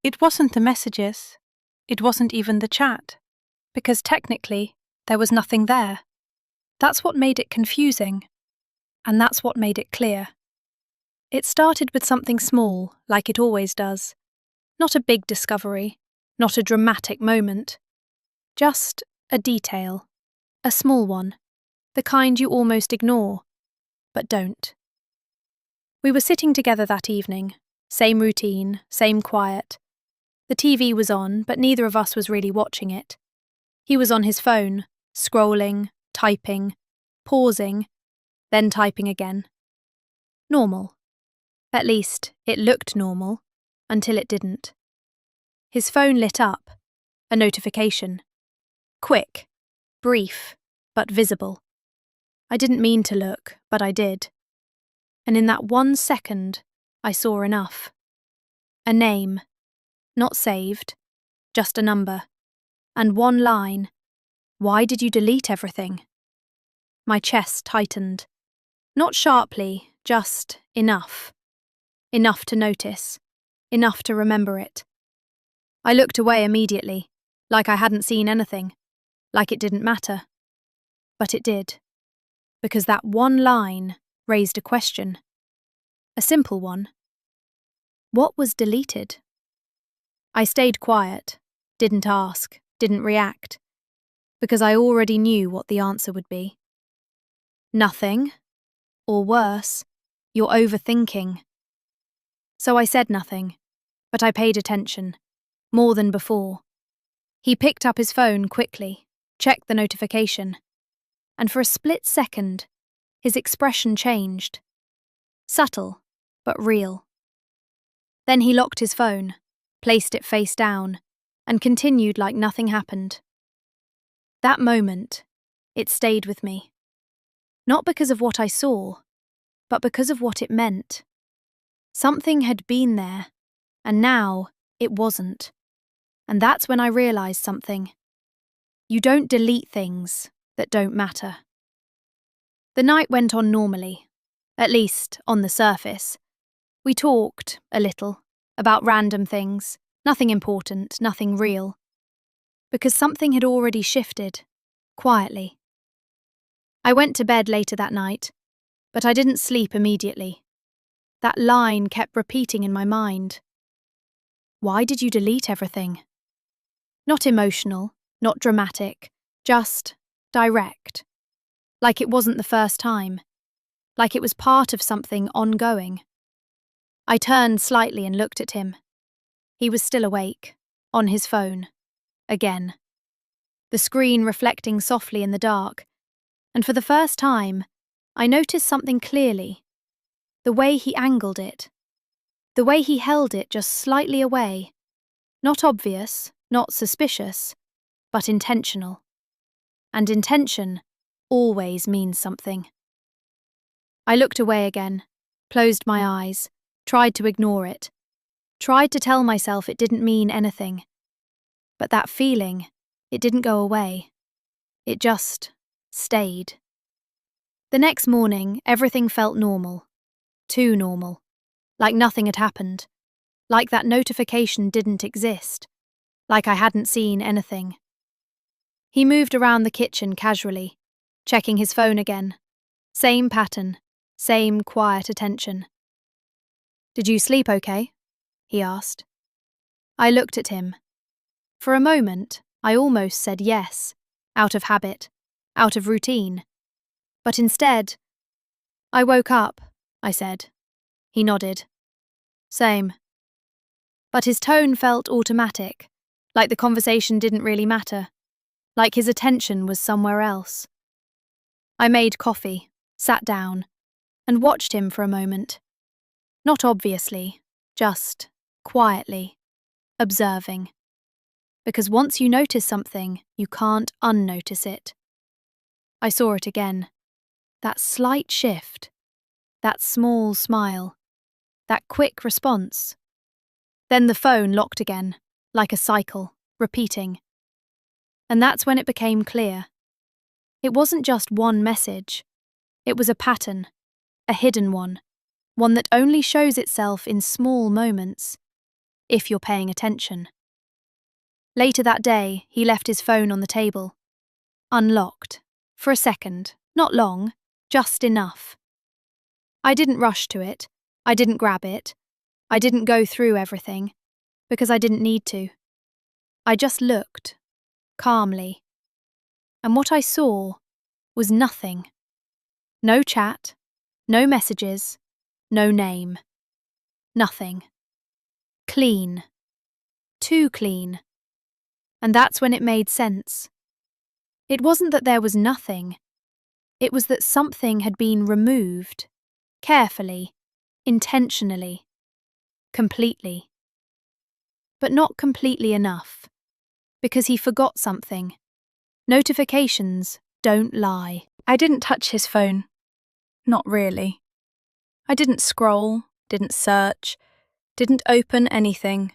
It wasn't the messages. It wasn't even the chat. Because technically, there was nothing there. That's what made it confusing. And that's what made it clear. It started with something small, like it always does. Not a big discovery, not a dramatic moment. Just a detail. A small one. The kind you almost ignore, but don't. We were sitting together that evening. Same routine, same quiet. The TV was on, but neither of us was really watching it. He was on his phone, scrolling, typing, pausing, then typing again. Normal. At least, it looked normal, until it didn't. His phone lit up. A notification. Quick, brief, but visible. I didn't mean to look, but I did. And in that 1 second, I saw enough. A name. Not saved. Just a number. And one line. Why did you delete everything? My chest tightened. Not sharply, just enough. Enough to notice. Enough to remember it. I looked away immediately, like I hadn't seen anything, like it didn't matter. But it did. Because that one line raised a question. A simple one. What was deleted? I stayed quiet, didn't ask, didn't react, because I already knew what the answer would be. Nothing, or worse, you're overthinking. So I said nothing, but I paid attention, more than before. He picked up his phone quickly, checked the notification, and for a split second, his expression changed. Subtle, but real. Then he locked his phone, placed it face down, and continued like nothing happened. That moment, it stayed with me. Not because of what I saw, but because of what it meant. Something had been there, and now it wasn't. And that's when I realised something. You don't delete things that don't matter. The night went on normally, at least on the surface. We talked, a little, about random things, nothing important, nothing real. Because something had already shifted, quietly. I went to bed later that night, but I didn't sleep immediately. That line kept repeating in my mind. Why did you delete everything? Not emotional, not dramatic, just direct. Like it wasn't the first time. Like it was part of something ongoing. I turned slightly and looked at him. He was still awake, on his phone, again. The screen reflecting softly in the dark, and for the first time, I noticed something clearly. The way he angled it. The way he held it just slightly away. Not obvious, not suspicious, but intentional. And intention always means something. I looked away again, closed my eyes, tried to ignore it, tried to tell myself it didn't mean anything. But that feeling, it didn't go away. It just stayed. The next morning, everything felt normal. Too normal. Like nothing had happened. Like that notification didn't exist. Like I hadn't seen anything. He moved around the kitchen casually, checking his phone again. Same pattern, same quiet attention. Did you sleep okay? He asked. I looked at him. For a moment, I almost said yes, out of habit, out of routine. But instead, I woke up, I said. He nodded. Same. But his tone felt automatic, like the conversation didn't really matter, like his attention was somewhere else. I made coffee, sat down, and watched him for a moment. Not obviously, just quietly, observing. Because once you notice something, you can't unnotice it. I saw it again. That slight shift, that small smile, that quick response. Then the phone locked again, like a cycle, repeating. And that's when it became clear. It wasn't just one message. It was a pattern, a hidden one that only shows itself in small moments. if you're paying attention. Later that day, he left his phone on the table, unlocked, for a second, not long, just enough. I didn't rush to it, I didn't grab it, I didn't go through everything, because I didn't need to. I just looked, calmly, and what I saw was nothing. No chat, no messages, no name. Nothing. Clean. Too clean. And that's when it made sense. It wasn't that there was nothing. It was that something had been removed, carefully, intentionally, completely. But not completely enough, because he forgot something. Notifications don't lie. I didn't touch his phone. Not really. I didn't scroll, didn't search, didn't open anything,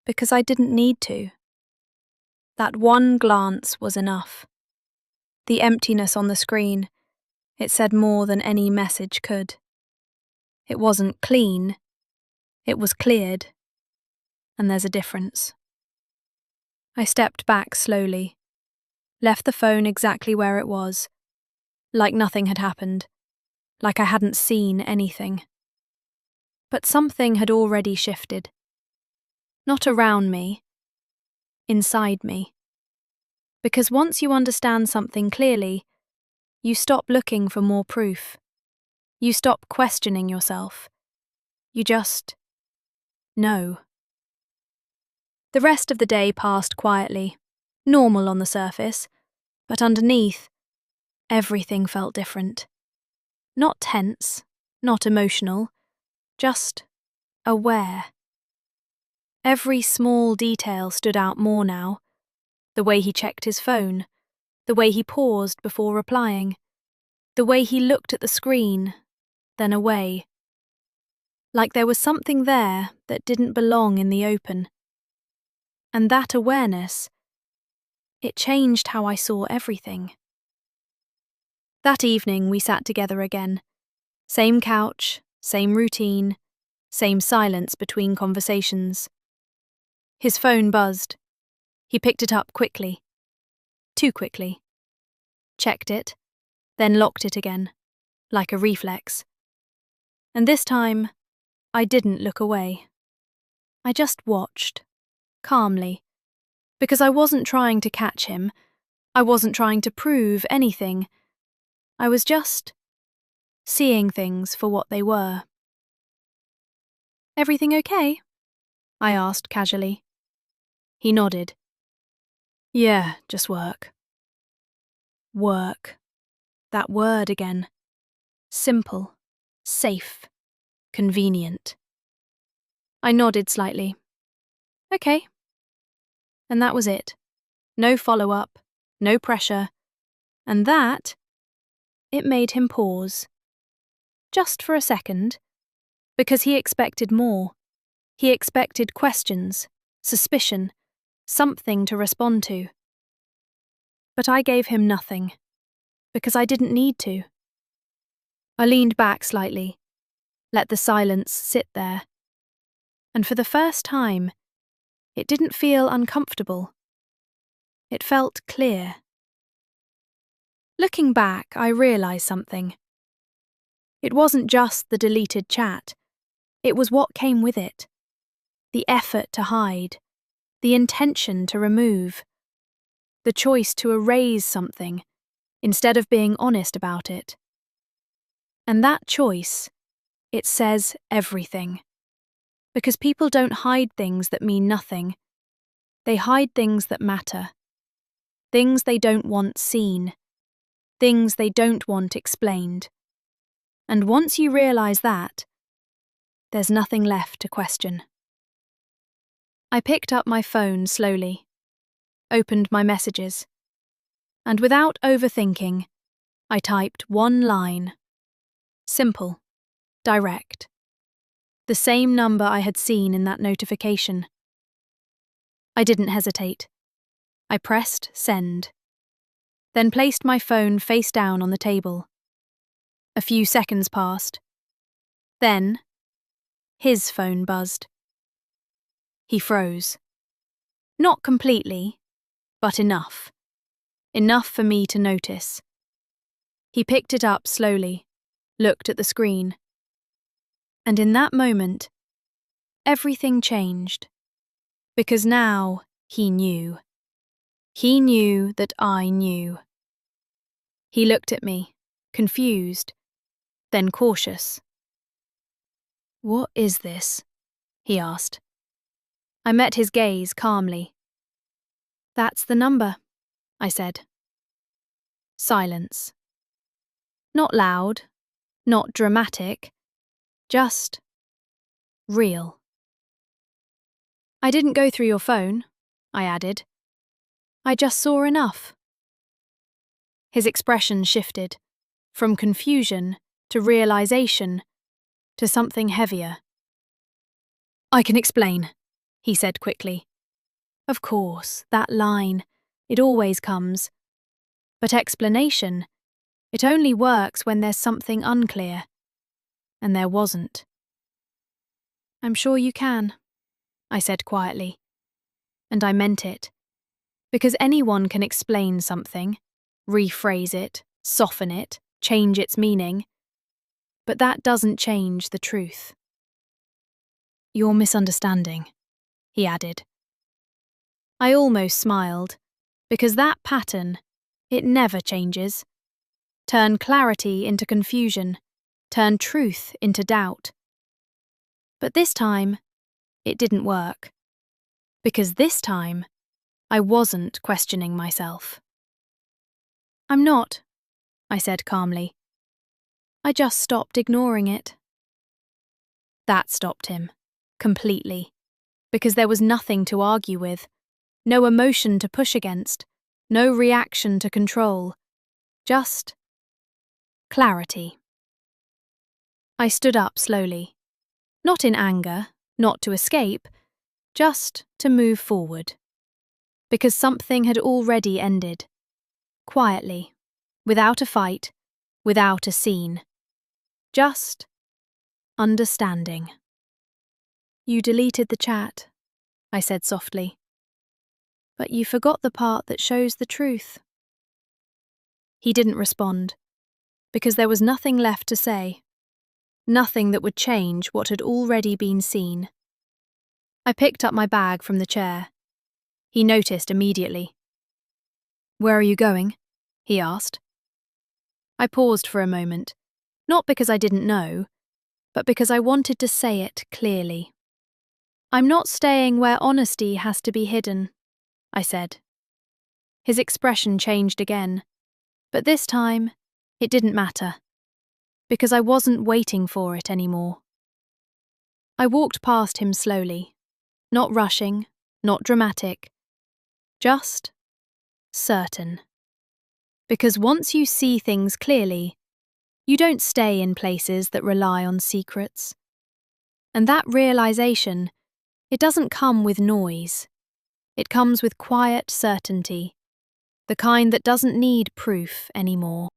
because I didn't need to. That one glance was enough. The emptiness on the screen, it said more than any message could. It wasn't clean, it was cleared, and there's a difference. I stepped back slowly, left the phone exactly where it was, like nothing had happened, like I hadn't seen anything. But something had already shifted. Not around me, inside me. Because once you understand something clearly, you stop looking for more proof. You stop questioning yourself. You just know. The rest of the day passed quietly, normal on the surface, but underneath, everything felt different. Not tense, not emotional, just aware. Every small detail stood out more now. The way he checked his phone, the way he paused before replying, the way he looked at the screen, then away. Like there was something there that didn't belong in the open. And that awareness, it changed how I saw everything. That evening we sat together again. Same couch, same routine, same silence between conversations. His phone buzzed. He picked it up quickly. Too quickly. Checked it, then locked it again, like a reflex. And this time, I didn't look away. I just watched, calmly, because I wasn't trying to catch him. I wasn't trying to prove anything. I was just seeing things for what they were. "Everything okay?" I asked casually. He nodded. "Yeah, just work." Work. That word again. Simple, safe, convenient. I nodded slightly. "Okay." And that was it. No follow-up, no pressure. And that, it made him pause. Just for a second. Because he expected more. He expected questions, suspicion, something to respond to. But I gave him nothing. Because I didn't need to. I leaned back slightly, let the silence sit there. And for the first time, it didn't feel uncomfortable. It felt clear. Looking back, I realised something. It wasn't just the deleted chat. It was what came with it. The effort to hide. The intention to remove. The choice to erase something, instead of being honest about it. And that choice, it says everything. Because people don't hide things that mean nothing. They hide things that matter. Things they don't want seen. Things they don't want explained. And once you realise that, there's nothing left to question. I picked up my phone slowly, opened my messages, and without overthinking, I typed one line. Simple, direct. The same number I had seen in that notification. I didn't hesitate. I pressed send, then placed my phone face down on the table. A few seconds passed. Then, his phone buzzed. He froze. Not completely, but enough. Enough for me to notice. He picked it up slowly, looked at the screen. And in that moment, everything changed. Because now he knew. He knew that I knew. He looked at me, confused, then cautious. "What is this?" he asked. I met his gaze calmly. "That's the number," I said. Silence. Not loud, not dramatic, just real. "I didn't go through your phone," I added. "I just saw enough." His expression shifted, from confusion to realization to something heavier. "I can explain," he said quickly. "Of course, that line, it always comes. But explanation, it only works when there's something unclear. And there wasn't." "I'm sure you can," I said quietly. And I meant it. Because anyone can explain something, rephrase it, soften it, change its meaning. But that doesn't change the truth. "You're misunderstanding," he added. I almost smiled, because that pattern, it never changes. Turn clarity into confusion, turn truth into doubt. But this time, it didn't work. Because this time, I wasn't questioning myself. "I'm not," I said calmly. "I just stopped ignoring it." That stopped him, completely, because there was nothing to argue with, no emotion to push against, no reaction to control, just clarity. I stood up slowly, not in anger, not to escape, just to move forward. Because something had already ended, quietly, without a fight, without a scene. Just understanding. "You deleted the chat," I said softly. "But you forgot the part that shows the truth." He didn't respond, because there was nothing left to say. Nothing that would change what had already been seen. I picked up my bag from the chair. He noticed immediately. "Where are you going?" he asked. I paused for a moment, not because I didn't know, but because I wanted to say it clearly. "I'm not staying where honesty has to be hidden," I said. His expression changed again, but this time, it didn't matter, because I wasn't waiting for it anymore. I walked past him slowly, not rushing, not dramatic, just certain. Because once you see things clearly, you don't stay in places that rely on secrets. And that realization, it doesn't come with noise. It comes with quiet certainty, the kind that doesn't need proof anymore.